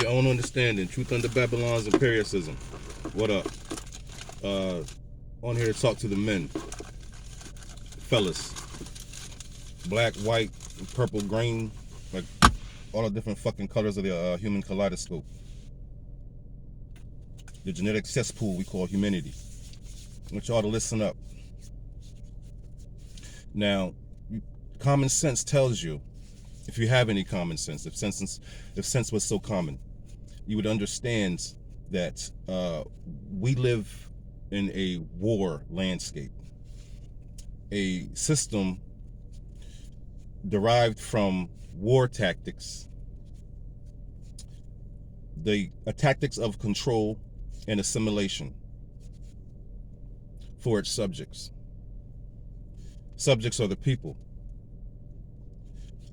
your own understanding. Truth under Babylon's imperialism. What up? On here to talk to the men, fellas. Black, white, purple, green, like all the different fucking colors of the human kaleidoscope. The genetic cesspool we call humanity. I want y'all to listen up. Now, common sense tells you, if you have any common sense, if sense was so common, you would understand that we live in a war landscape, a system derived from war tactics, the tactics of control and assimilation for its subjects. Subjects are the people.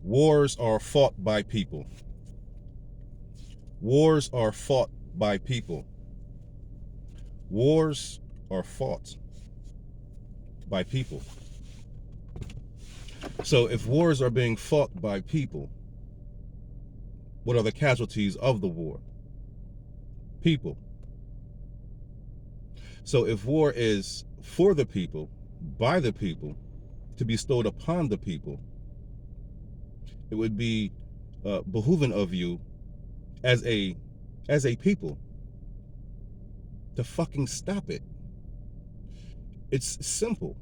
Wars are fought by people. Wars are fought by people. Wars are fought by people. So if wars are being fought by people, what are the casualties of the war? People. So if war is for the people, by the people, to be bestowed upon the people, it would be behooving of you as a people to fucking stop it. It's simple.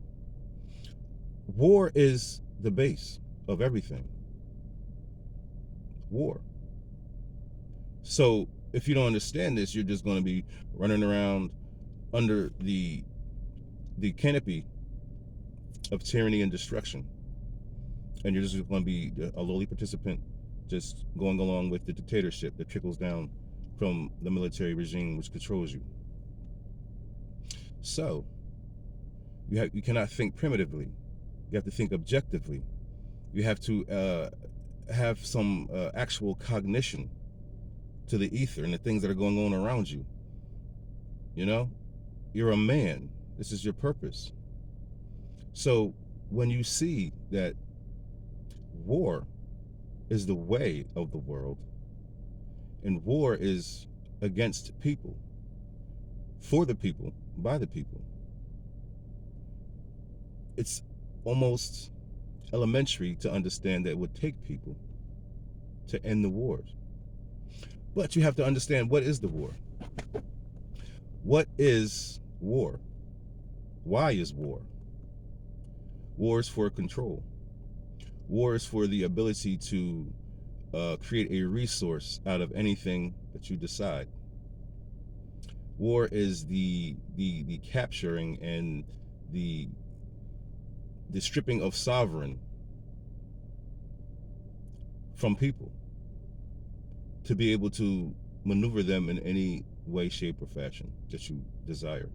War is the base of everything. War. So if you don't understand this, you're just going to be running around under the canopy of tyranny and destruction, and you're just going to be a lowly participant, just going along with the dictatorship that trickles down from the military regime which controls you. So you cannot think primitively. You have to think objectively. You have to have some actual cognition to the ether and the things that are going on around you. You know, you're a man. This is your purpose. So when you see that war is the way of the world, and war is against people, for the people, by the people, it's almost elementary to understand that it would take people to end the wars. But you have to understand, what is the war? What is war? Why is war? War is for control. War is for the ability to create a resource out of anything that you decide. War is the capturing and the stripping of sovereign from people to be able to maneuver them in any way, shape, or fashion that you desire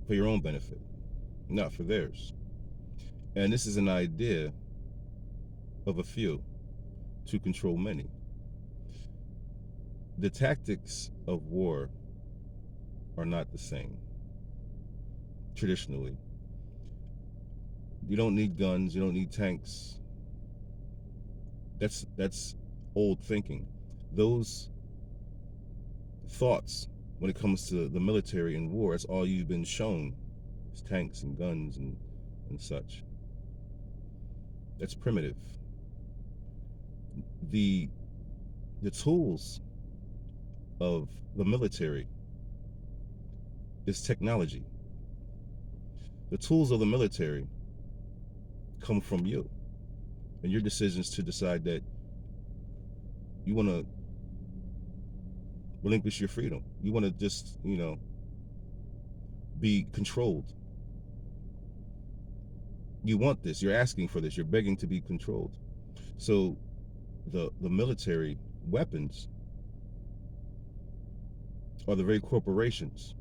for your own benefit, not for theirs. And this is an idea of a few to control many. The tactics of war are not the same. Traditionally, you don't need guns, you don't need tanks. That's old thinking. Those thoughts, when it comes to the military and war, that's all you've been shown, is tanks and guns and such. That's primitive. The tools of the military is technology. The tools of the military come from you and your decisions to decide that you want to relinquish your freedom. You want to just, be controlled. You want this. You're asking for this. You're begging to be controlled. So the military weapons are the very corporations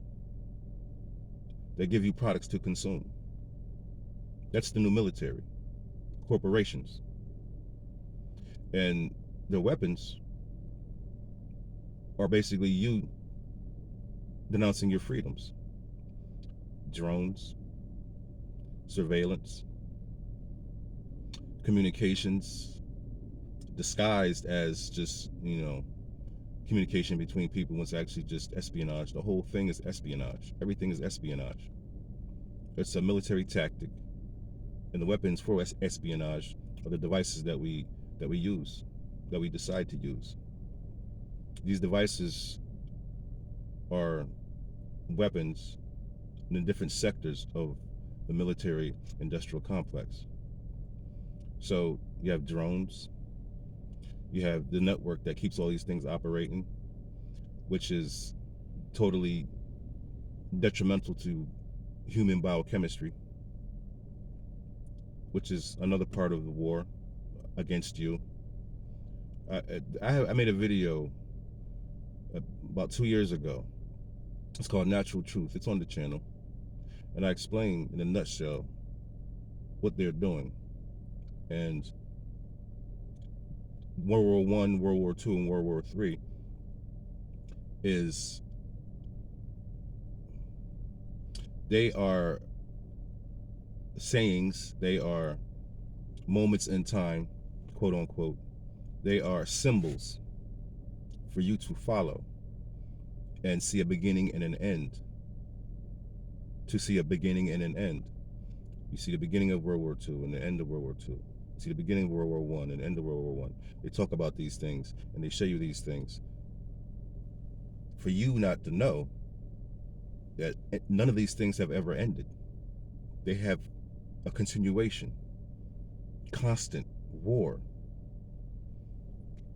that give you products to consume. That's the new military. Corporations. And the weapons are basically you denouncing your freedoms. Drones, surveillance, communications, disguised as just, communication between people when it's actually just espionage. The whole thing is espionage. Everything is espionage. It's a military tactic, and the weapons for espionage are the devices that we use, that we decide to use. These devices are weapons in the different sectors of the military industrial complex. So you have drones, you have the network that keeps all these things operating, which is totally detrimental to human biochemistry, which is another part of the war against you. I made a video about 2 years ago. It's called Natural Truth. It's on the channel. And I explain in a nutshell what they're doing. And World War I, World War II, and World War III is, they are sayings, they are moments in time, quote unquote. They are symbols for you to follow and see a beginning and an end. To see a beginning and an end. You see the beginning of World War II and the end of World War II. You see the beginning of World War I and the end of World War I. They talk about these things and they show you these things. For you not to know that none of these things have ever ended. They have a continuation. Constant war.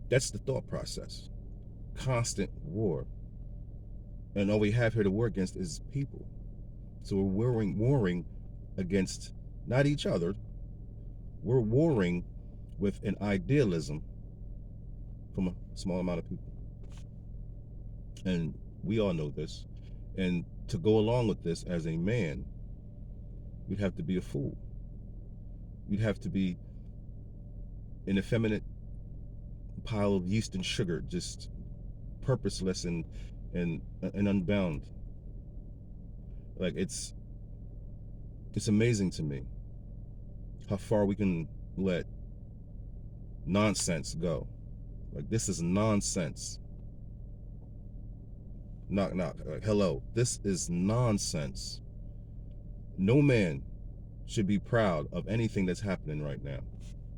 That's the thought process. Constant war. And all we have here to war against is people. So we're warring against not each other. We're warring with an idealism from a small amount of people. And we all know this. And to go along with this as a man, you'd have to be a fool. You'd have to be an effeminate pile of yeast and sugar, just purposeless and unbound. Like, it's amazing to me how far we can let nonsense go. Like, this is nonsense. Knock, knock. Like, hello. This is nonsense. No man should be proud of anything that's happening right now.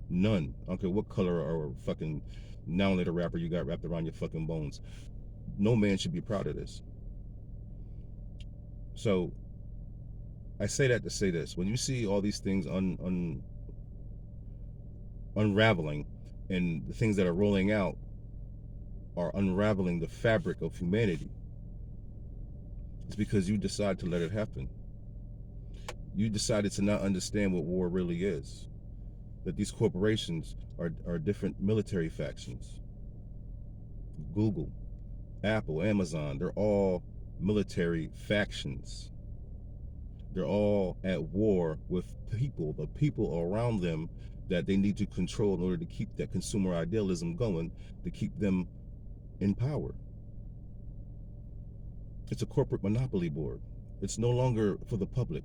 None. I don't care what color or fucking now later rapper you got wrapped around your fucking bones. No man should be proud of this. So I say that to say this. When you see all these things unraveling, and the things that are rolling out are unraveling the fabric of humanity, it's because you decide to let it happen. You decided to not understand what war really is. That these corporations are different military factions. Google, Apple, Amazon, they're all military factions. They're all at war with people, the people around them that they need to control in order to keep that consumer idealism going, to keep them in power. It's a corporate monopoly board. It's no longer for the public.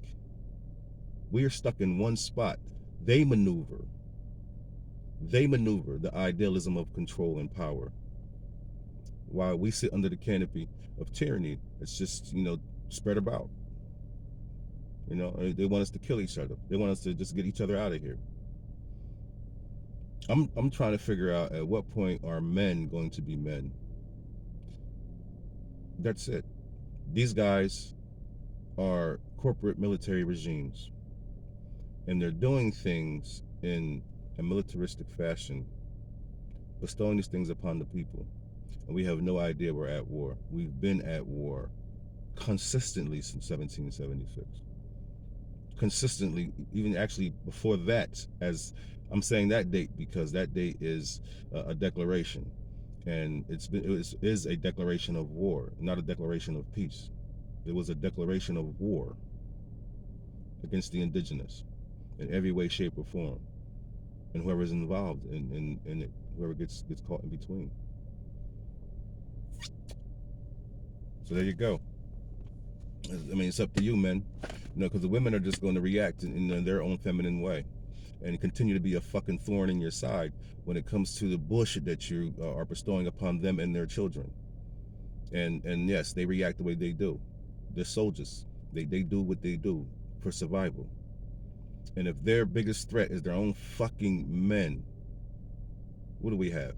We are stuck in one spot. They maneuver the idealism of control and power, while we sit under the canopy of tyranny. It's just, spread about. They want us to kill each other. They want us to just get each other out of here. I'm trying to figure out, at what point are men going to be men? That's it. These guys are corporate military regimes, and they're doing things in a militaristic fashion, bestowing these things upon the people. And we have no idea we're at war. We've been at war consistently since 1776. Consistently, even actually before that, as I'm saying that date because that date is a declaration, and it is a declaration of war, not a declaration of peace. It was a declaration of war against the indigenous in every way, shape, or form, and whoever's involved in it, whoever gets caught in between. So there you go. I mean, it's up to you, men. Because the women are just going to react in their own feminine way and continue to be a fucking thorn in your side when it comes to the bullshit that you are bestowing upon them and their children. And yes, they react the way they do. They're soldiers. They do what they do for survival. And if their biggest threat is their own fucking men, what do we have?